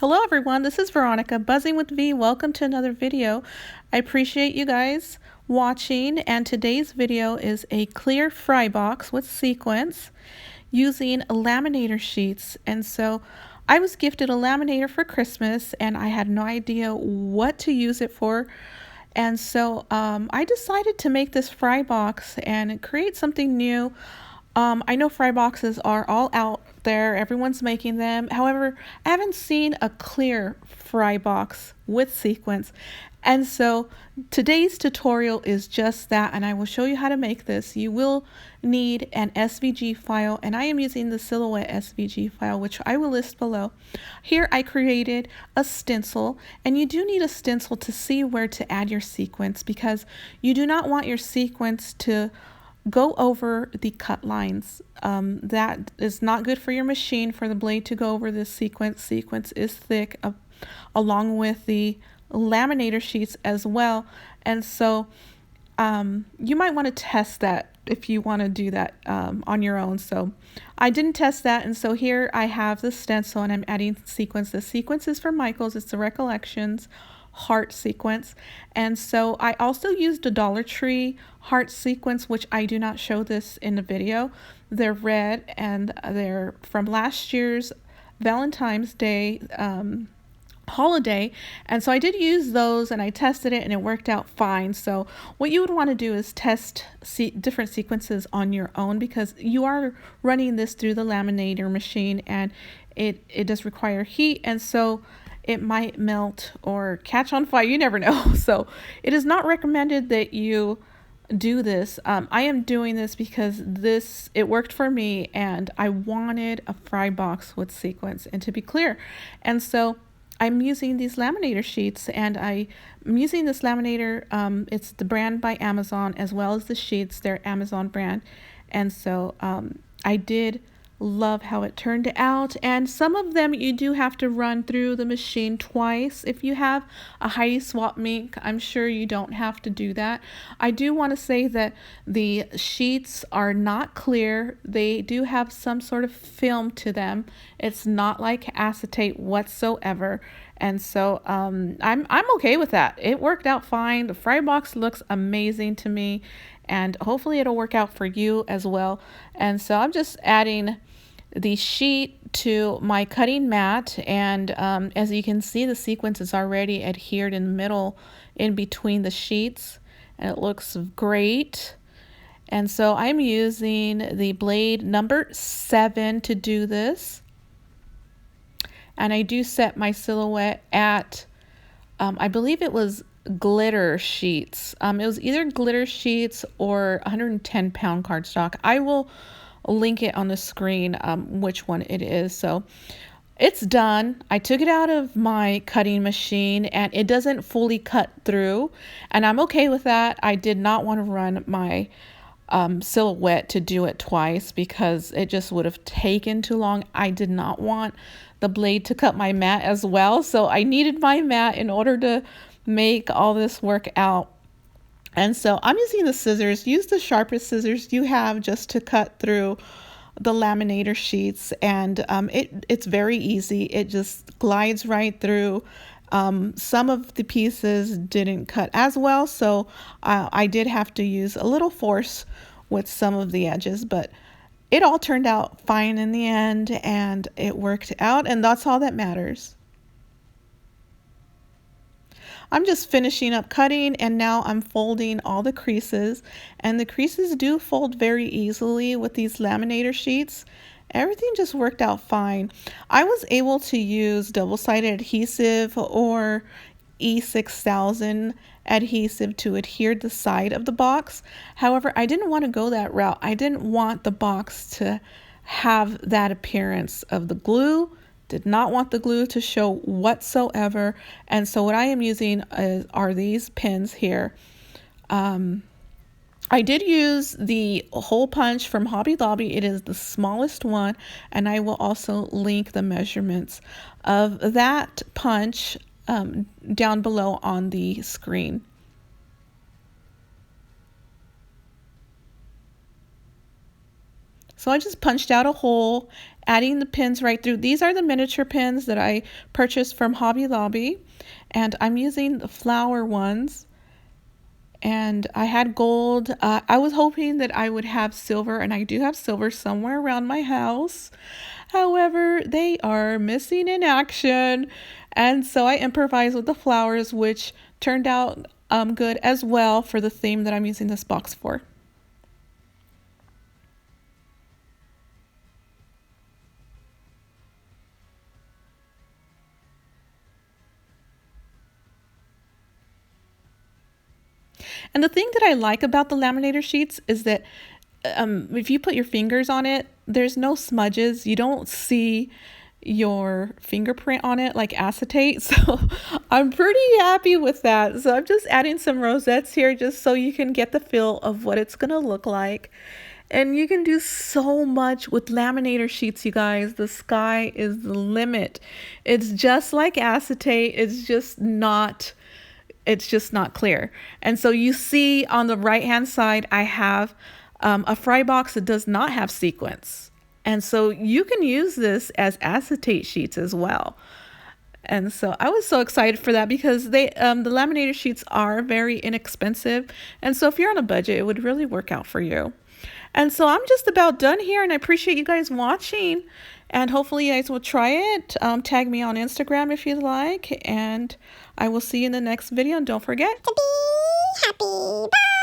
Hello everyone, this is Veronica, Buzzing with V. Welcome to another video. I appreciate you guys watching, and today's video is a clear fry box with sequins using laminator sheets. And so I was gifted a laminator for Christmas and I had no idea what to use it for. And so I decided to make this fry box and create something new. I know fry boxes are all out there. Everyone's making them. However, I haven't seen a clear fry box with sequins. And so today's tutorial is just that, and I will show you how to make this. You will need an SVG file, and I am using the Silhouette SVG file, which I will list below. Here I created a stencil, and you do need a stencil to see where to add your sequins, because you do not want your sequins to go over the cut lines. That is not good for your machine, for the blade to go over this sequence. Sequence is thick, along with the laminator sheets as well. And so you might want to test that if you want to do that on your own. So I didn't test that, and so here I have the stencil and I'm adding sequins. The sequence is for Michael's. It's the Recollections heart sequence. And so I also used a Dollar Tree heart sequence, which I do not show this in the video. They're red and they're from last year's Valentine's Day holiday, and so I did use those and I tested it and it worked out fine. So what you would want to do is test different sequences on your own, because you are running this through the laminator machine and it does require heat, and so it might melt or catch on fire. You never know. So it is not recommended that you do this. I am doing this because it worked for me and I wanted a fry box with sequins and to be clear. And so I'm using these laminator sheets, and I'm using this laminator. It's the brand by Amazon, as well as the sheets. They're Amazon brand. And so I did love how it turned out, and some of them you do have to run through the machine twice. If you have a Heidi Swap Mink, I'm sure you don't have to do that. I do want to say that the sheets are not clear. They do have some sort of film to them. It's not like acetate whatsoever, and so I'm okay with that. It worked out fine. The fry box looks amazing to me, and hopefully it'll work out for you as well. And so I'm just adding the sheet to my cutting mat, and as you can see, the sequence is already adhered in the middle in between the sheets, and it looks great. And so I'm using the blade number 7 to do this, and I do set my Silhouette at I believe it was glitter sheets. It was either glitter sheets or 110-pound cardstock. I will link it on the screen which one it is. So it's done. I took it out of my cutting machine and it doesn't fully cut through, and I'm okay with that. I did not want to run my Silhouette to do it twice because it just would have taken too long. I did not want the blade to cut my mat as well, so I needed my mat in order to make all this work out. And so I'm using the scissors. Use the sharpest scissors you have just to cut through the laminator sheets, and it's very easy. It just glides right through. Some of the pieces didn't cut as well, so I did have to use a little force with some of the edges, but it all turned out fine in the end, and it worked out, and that's all that matters. I'm just finishing up cutting, and now I'm folding all the creases, and the creases do fold very easily with these laminator sheets. Everything just worked out fine. I was able to use double-sided adhesive or E6000 adhesive to adhere the side of the box. However, I didn't want to go that route. I didn't want the box to have that appearance of the glue. Did not want the glue to show whatsoever. And so what I am using are these pins here. I did use the hole punch from Hobby Lobby. It is the smallest one, and I will also link the measurements of that punch down below on the screen. So I just punched out a hole, adding the pins right through. These are the miniature pins that I purchased from Hobby Lobby, and I'm using the flower ones. And I had gold. I was hoping that I would have silver, and I do have silver somewhere around my house. However, they are missing in action, and so I improvised with the flowers, which turned out good as well for the theme that I'm using this box for. And the thing that I like about the laminator sheets is that if you put your fingers on it, there's no smudges. You don't see your fingerprint on it like acetate. So I'm pretty happy with that. So I'm just adding some rosettes here just so you can get the feel of what it's going to look like. And you can do so much with laminator sheets, you guys. The sky is the limit. It's just like acetate. It's just not clear. And so you see on the right hand side, I have a fry box that does not have sequins. And so you can use this as acetate sheets as well. And so I was so excited for that because the laminator sheets are very inexpensive. And so if you're on a budget, it would really work out for you. And so I'm just about done here, and I appreciate you guys watching. And hopefully you guys will try it. Tag me on Instagram if you'd like. And I will see you in the next video. And don't forget to be happy. Bye.